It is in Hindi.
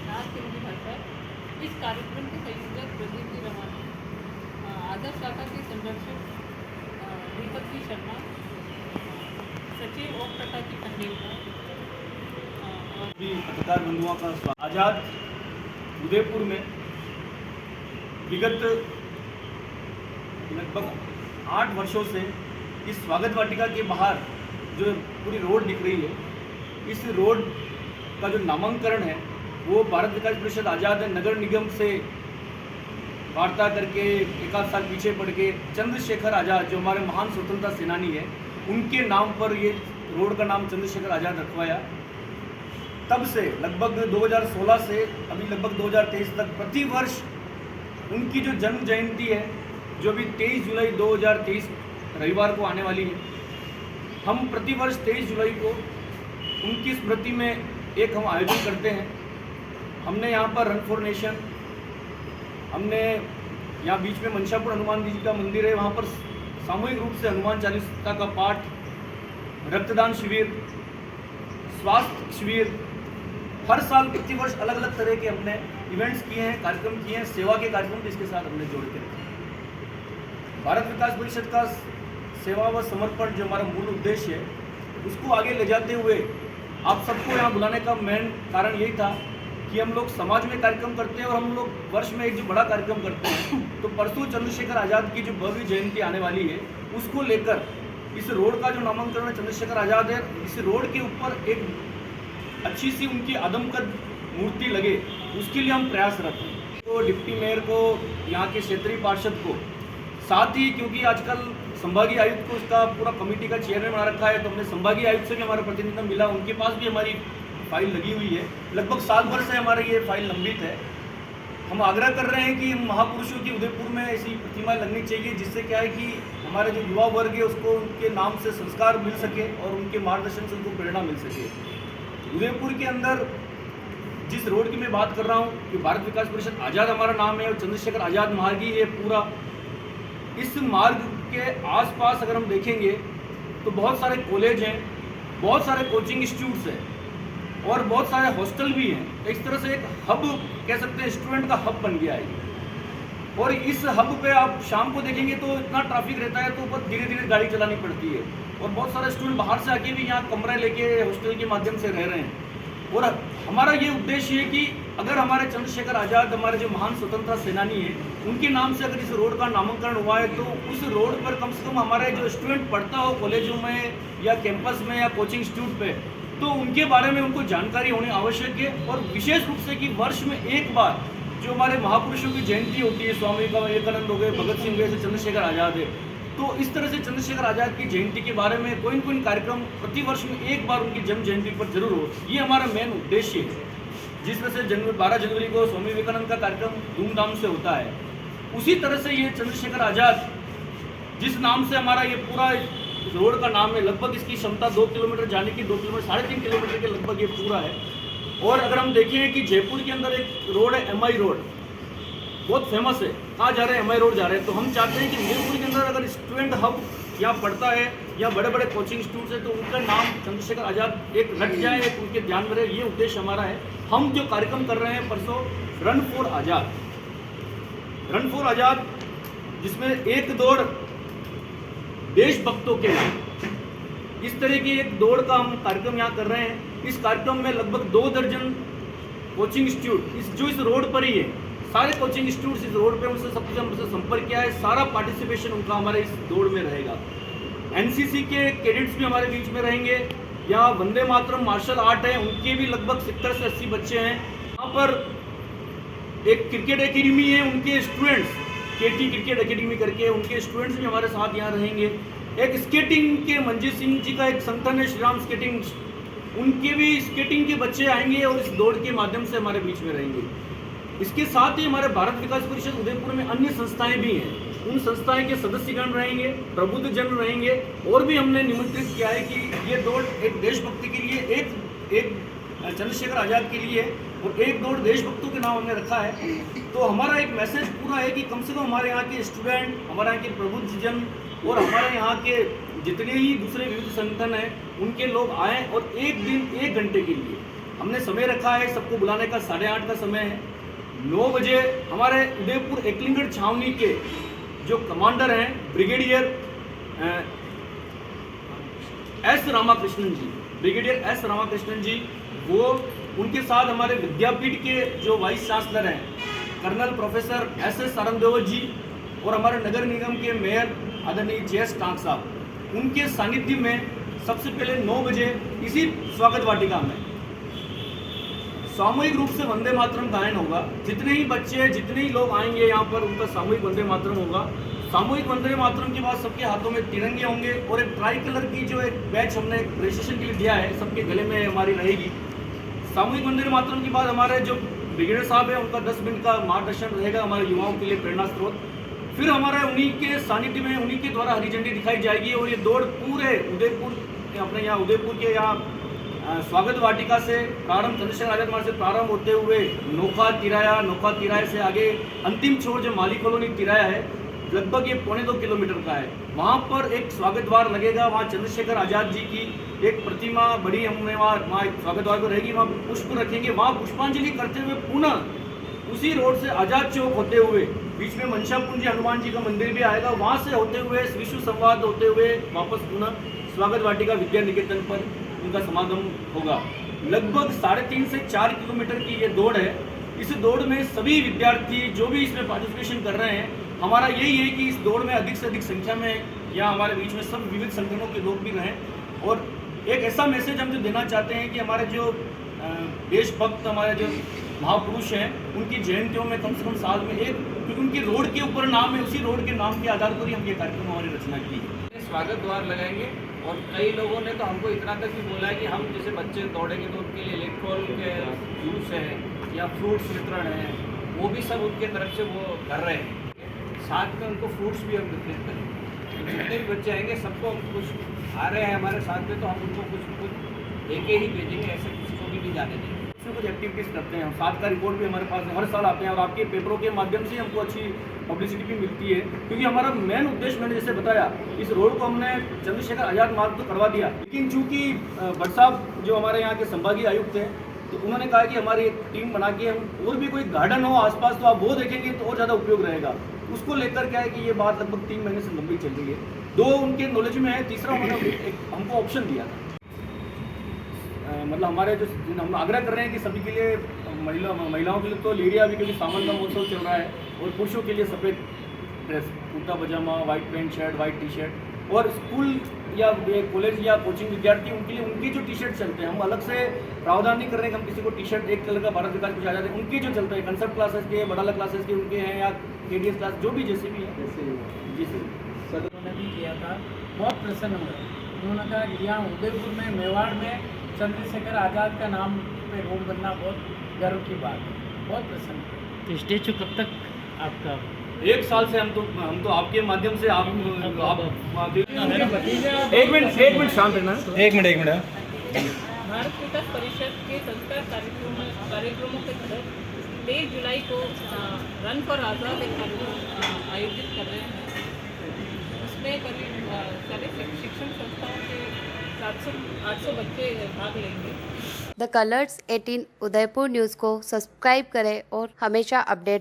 नाथ हिंदी भाषा। इस कार्यक्रम के संयोजक प्रदीप जी रमानी, आदर्श शाखा के संरक्षक दीपक जी शर्मा, सचिव ओम प्रकाश जी खंडेलकर और भी पत्रकार बंधुओं का स्वागत। आज़ाद उदयपुर में विगत लगभग 8 वर्षों से इस स्वागत वाटिका के बाहर जो पूरी रोड दिख रही है, इस रोड का जो नामांकन है वो भारत विकास परिषद आज़ाद नगर निगम से वार्ता करके एक आध साल पीछे पड़ के चंद्रशेखर आज़ाद जो हमारे महान स्वतंत्रता सेनानी है उनके नाम पर ये रोड का नाम चंद्रशेखर आज़ाद रखवाया। तब से लगभग 2016 से अभी लगभग 2023 तक प्रति वर्ष उनकी जो जन्म जयंती है जो भी 23 जुलाई 2023 रविवार को आने वाली है, हम प्रति वर्ष 23 जुलाई को उनकी स्मृति में एक हम आयोजन करते हैं। हमने यहाँ पर रन फॉर नेशन, हमने यहाँ बीच में मनशापुर हनुमान जी का मंदिर है, वहाँ पर सामूहिक रूप से हनुमान चालीसा का पाठ, रक्तदान शिविर, स्वास्थ्य शिविर, हर साल प्रति वर्ष अलग अलग तरह के हमने इवेंट्स किए हैं, कार्यक्रम किए हैं, सेवा के कार्यक्रम इसके साथ हमने जोड़ के रखे हैं। भारत विकास परिषद का सेवा व समर्पण जो हमारा मूल उद्देश्य है उसको आगे ले जाते हुए आप सबको यहाँ बुलाने का मेन कारण यही था कि हम लोग समाज में कार्यक्रम करते हैं और हम लोग वर्ष में एक जो बड़ा कार्यक्रम करते हैं, तो परसों चंद्रशेखर आज़ाद की जो भव्य जयंती आने वाली है उसको लेकर इस रोड का जो नामांकन है चंद्रशेखर आज़ाद है, इस रोड के ऊपर एक अच्छी सी उनकी आदमकद मूर्ति लगे उसके लिए हम प्रयासरत हैं। तो डिप्टी मेयर को, यहाँ के क्षेत्रीय पार्षद को, साथ ही क्योंकि आजकल संभागीय आयुक्त को इसका पूरा कमेटी का चेयरमैन बना रखा है, तो हमने संभागीय आयुक्त से भी हमारा प्रतिनिधित्व मिला, उनके पास भी हमारी फाइल लगी हुई है। लगभग साल भर से हमारी ये फाइल लंबित है। हम आग्रह कर रहे हैं कि महापुरुषों की उदयपुर में ऐसी प्रतिमा लगनी चाहिए जिससे क्या है कि हमारे जो युवा वर्ग है उसको उनके नाम से संस्कार मिल सके और उनके मार्गदर्शन से उनको प्रेरणा मिल सके। उदयपुर के अंदर जिस रोड की मैं बात कर रहा हूँ कि भारत विकास परिषद आज़ाद हमारा नाम है और चंद्रशेखर आज़ाद मार्ग ही ये पूरा, इस मार्ग के आसपास अगर हम देखेंगे तो बहुत सारे कॉलेज हैं, बहुत सारे कोचिंग इंस्टीट्यूट्स हैं और बहुत सारे हॉस्टल भी हैं। इस तरह से एक हब कह सकते हैं, स्टूडेंट का हब बन गया है। और इस हब पे आप शाम को देखेंगे तो इतना ट्रैफिक रहता है तो ऊपर धीरे धीरे गाड़ी चलानी पड़ती है और बहुत सारे स्टूडेंट बाहर से आके भी यहाँ कमरे लेके हॉस्टल के माध्यम से रह रहे हैं। और हमारा ये उद्देश्य है कि अगर हमारे चंद्रशेखर आज़ाद हमारे जो महान स्वतंत्रता सेनानी है उनके नाम से अगर इस रोड का नामांकन हुआ है तो उस रोड पर कम से कम हमारे जो स्टूडेंट पढ़ता हो कॉलेजों में या कैंपस में या कोचिंग इंस्टीट्यूट पे, तो उनके बारे में उनको जानकारी होनी आवश्यक है। और विशेष रूप से कि वर्ष में एक बार जो हमारे महापुरुषों की जयंती होती है, स्वामी विवेकानंद हो गए, भगत सिंह हो गए, चंद्रशेखर आज़ाद है, तो इस तरह से चंद्रशेखर आज़ाद की जयंती के बारे में कोई न कोई कार्यक्रम प्रति वर्ष में एक बार उनकी जन्म जयंती पर जरूर हो, ये हमारा मेन उद्देश्य है। जिस तरह से 12 जनवरी को स्वामी विवेकानंद का कार्यक्रम धूमधाम से होता है, उसी तरह से ये चंद्रशेखर आज़ाद जिस नाम से हमारा ये पूरा रोड का नाम है, लगभग इसकी क्षमता 2 किलोमीटर जाने की, 2 किलोमीटर 3.5 किलोमीटर के लगभग ये पूरा है। और अगर हम देखें कि जयपुर के अंदर एक रोड है MI रोड, बहुत फेमस है, कहाँ जा रहे हैं, MI रोड जा रहे हैं। तो हम चाहते हैं कि उदयपुर के अंदर अगर स्टूडेंट हब यहाँ पढ़ता है या बड़े बड़े कोचिंग इंस्टीट्यूट है तो उनका नाम चंद्रशेखर आज़ाद एक रट जाए, एक उनके ध्यान में रहे, ये उद्देश्य हमारा है। हम जो कार्यक्रम कर रहे हैं परसों run for Azad, run for Azad जिसमें एक दौड़ देशभक्तों के नाम, इस तरह की एक दौड़ का हम कार्यक्रम यहाँ कर रहे हैं। इस कार्यक्रम में लगभग 2 दर्जन कोचिंग इंस्टीट्यूट जो इस रोड पर ही है, सारे कोचिंग इंस्टीट्यूट इस रोड पे उनसे सबसे हमसे संपर्क किया है, सारा पार्टिसिपेशन उनका हमारे इस दौड़ में रहेगा। NCC के कैडेट्स भी हमारे बीच में रहेंगे, यहाँ वंदे मातरम मार्शल आर्ट है, उनके भी लगभग 70 से 80 बच्चे हैं। यहाँ पर एक क्रिकेट एकेडमी है, उनके स्टूडेंट्स KT क्रिकेट एकेडमी करके उनके स्टूडेंट्स भी हमारे साथ यहाँ रहेंगे। एक स्केटिंग के मंजीत सिंह जी का एक संगठन है श्रीराम स्केटिंग, उनके भी स्केटिंग के बच्चे आएंगे और इस दौड़ के माध्यम से हमारे बीच में रहेंगे। इसके साथ ही हमारे भारत विकास परिषद उदयपुर में अन्य संस्थाएं भी हैं, उन संस्थाएं के सदस्यगण रहेंगे, प्रबुद्ध जन रहेंगे और भी हमने निमंत्रित किया है कि ये दौड़ एक देशभक्ति के लिए, एक चंद्रशेखर आज़ाद के लिए और एक दौड़ देशभक्तों के नाम हमने रखा है। तो हमारा एक मैसेज पूरा है कि कम से कम हमारे यहाँ के स्टूडेंट, हमारे यहाँ के प्रबुद्ध जन और हमारे यहाँ के जितने ही दूसरे विविध संगठन हैं उनके लोग आएँ और एक दिन 1 घंटे के लिए हमने समय रखा है सबको बुलाने का 8:30 का समय है। 9 बजे हमारे उदयपुर एकलिंगड़ छावनी के जो कमांडर हैं ब्रिगेडियर एस रामाकृष्णन जी, ब्रिगेडियर एस रामाकृष्णन जी, वो उनके साथ हमारे विद्यापीठ के जो वाइस चांसलर हैं कर्नल प्रोफेसर एस सारंगदेव जी और हमारे नगर निगम के मेयर आदरणीय JS टांक साहब, उनके सानिध्य में सबसे पहले 9 बजे इसी स्वागत वाटिका में सामूहिक रूप से वंदे मातरम गायन होगा। जितने ही बच्चे जितने ही लोग आएंगे यहाँ पर उनका सामूहिक वंदे मातरम होगा। सामूहिक वंदे मातरम के बाद सबके हाथों में तिरंगे होंगे और एक ट्राई कलर की जो एक बैच हमने रजिस्ट्रेशन के लिए दिया है सबके गले में हमारी रहेगी। सामूहिक वंदे मातरम के बाद हमारे जो ब्रिगेडियर साहब हैं उनका 10 मिनट का मार्गदर्शन रहेगा हमारे युवाओं के लिए प्रेरणा स्रोत। फिर हमारे उन्हीं के सानिध्य में उन्हीं के द्वारा हरी झंडी दिखाई जाएगी और ये दौड़ पूरे उदयपुर अपने यहाँ उदयपुर के यहाँ स्वागत वाटिका से प्रारंभ चंद्रशेखर आजाद मार्ग से प्रारंभ होते हुए नोखा तिराया से आगे अंतिम छोर जो माली कॉलोनी तिराया है लगभग ये 1.25 किलोमीटर का है। वहाँ पर एक स्वागत द्वार लगेगा। वहाँ चंद्रशेखर आजाद जी की एक प्रतिमा बड़ी हमने वहाँ स्वागत द्वार पर रहेगी। वहाँ पुष्प रखेंगे। वहाँ पुष्पांजलि करते हुए पुनः उसी रोड से आजाद चौक होते हुए बीच में मनसा कुंज हनुमान जी का मंदिर भी आएगा। वहाँ से होते हुए विश्व संवाद होते हुए वापस पुनः स्वागत वाटिका विद्या निकेतन पर उनका समागम होगा। लगभग 3.5 से 4 किलोमीटर की ये दौड़ है। इस दौड़ में सभी विद्यार्थी जो भी इसमें पार्टिसिपेशन कर रहे हैं, हमारा यही है कि इस दौड़ में अधिक से अधिक संख्या में या हमारे बीच में सब विविध संगठनों के लोग भी रहें। और एक ऐसा मैसेज हम जो देना चाहते हैं कि हमारे जो देशभक्त हमारे जो महापुरुष हैं उनकी जयंतियों में कम से कम साल में एक, क्योंकि उनकी रोड के ऊपर नाम है, उसी रोड के नाम के आधार पर ही हम ये कार्यक्रम हमारी रचना की है। स्वागत द्वार लगाएंगे और कई लोगों ने तो हमको इतना तक भी बोला है कि हम जैसे बच्चे दौड़ेंगे तो उनके लिए इलेक्ट्रॉल के जूस है या फ्रूट्स वितरण है, वो भी सब उनके तरफ से वो कर रहे हैं। साथ में उनको फ्रूट्स भी हम वितरित करेंगे। जितने भी बच्चे आएंगे सबको हम कुछ आ रहे हैं हमारे साथ में तो हम उनको कुछ देके ही भेजेंगे, ऐसे किसी को भी नहीं जाने देंगे। कुछ एक्टिविटीज़ करते हैं हम, साथ का रिपोर्ट भी हमारे पास हर साल आते हैं और आपके पेपरों के माध्यम से हमको अच्छी पब्लिसिटी भी मिलती है। क्योंकि हमारा मेन उद्देश्य मैंने जैसे बताया, इस रोड को हमने चंद्रशेखर आजाद मार्ग तो करवा दिया, लेकिन चूंकि भट्ट साहब जो हमारे यहाँ के संभागीय आयुक्त हैं तो उन्होंने कहा कि हमारी एक टीम बना के हम और भी कोई गार्डन हो आसपास तो आप वो देखेंगे तो और ज़्यादा उपयोग रहेगा। उसको लेकर क्या है कि ये बात लगभग 3 महीने से लंबी चल रही है। 2 उनके नॉलेज में है, तीसरा उन्होंने हमको ऑप्शन दिया था। मतलब हमारे जो हम आग्रह कर रहे हैं कि सभी के लिए महिलाओं के लिए तो लेरिया अभी क्योंकि सावन का महोत्सव चल रहा है और पुरुषों के लिए सफ़ेद dress, kurta pajama, white pant shirt, white T shirt, और स्कूल या कॉलेज या कोचिंग विद्यार्थी उनके लिए उनकी जो टी शर्ट चलते हैं, हम अलग से प्रावधान नहीं कर रहे हैं कि हम किसी को टी शर्ट एक कलर का भारत विकास कुछ आ जाते हैं। उनके जो चलते हैं कंसेप्ट क्लासेस के, बड़ाला क्लासेस के उनके हैं या KDS क्लास जो भी जैसे भी है जैसे सदन ने भी किया था, बहुत प्रसन्न हुए। उन्होंने कहा कि यहाँ उदयपुर में मेवाड़ में चंद्रशेखर आज़ाद का नाम पे रोड बनना बहुत गर्व की बात है, बहुत प्रसन्न। तो स्टेचू कब तक आपका? 1 साल से हम तो आपके माध्यम से आप एक मिनट शांत रहना। एक मिनट भारत विकास परिषद के संस्कार कार्यक्रमों के तहत 23 जुलाई को रन फॉर आज़ाद एक कार्यक्रम आयोजित कर रहे हैं। उसमें करीब सारे शिक्षण संस्थाओं के 700-800 बच्चे भाग लेंगे। द कलर्स 18 उदयपुर न्यूज़ को सब्सक्राइब करें और हमेशा अपडेट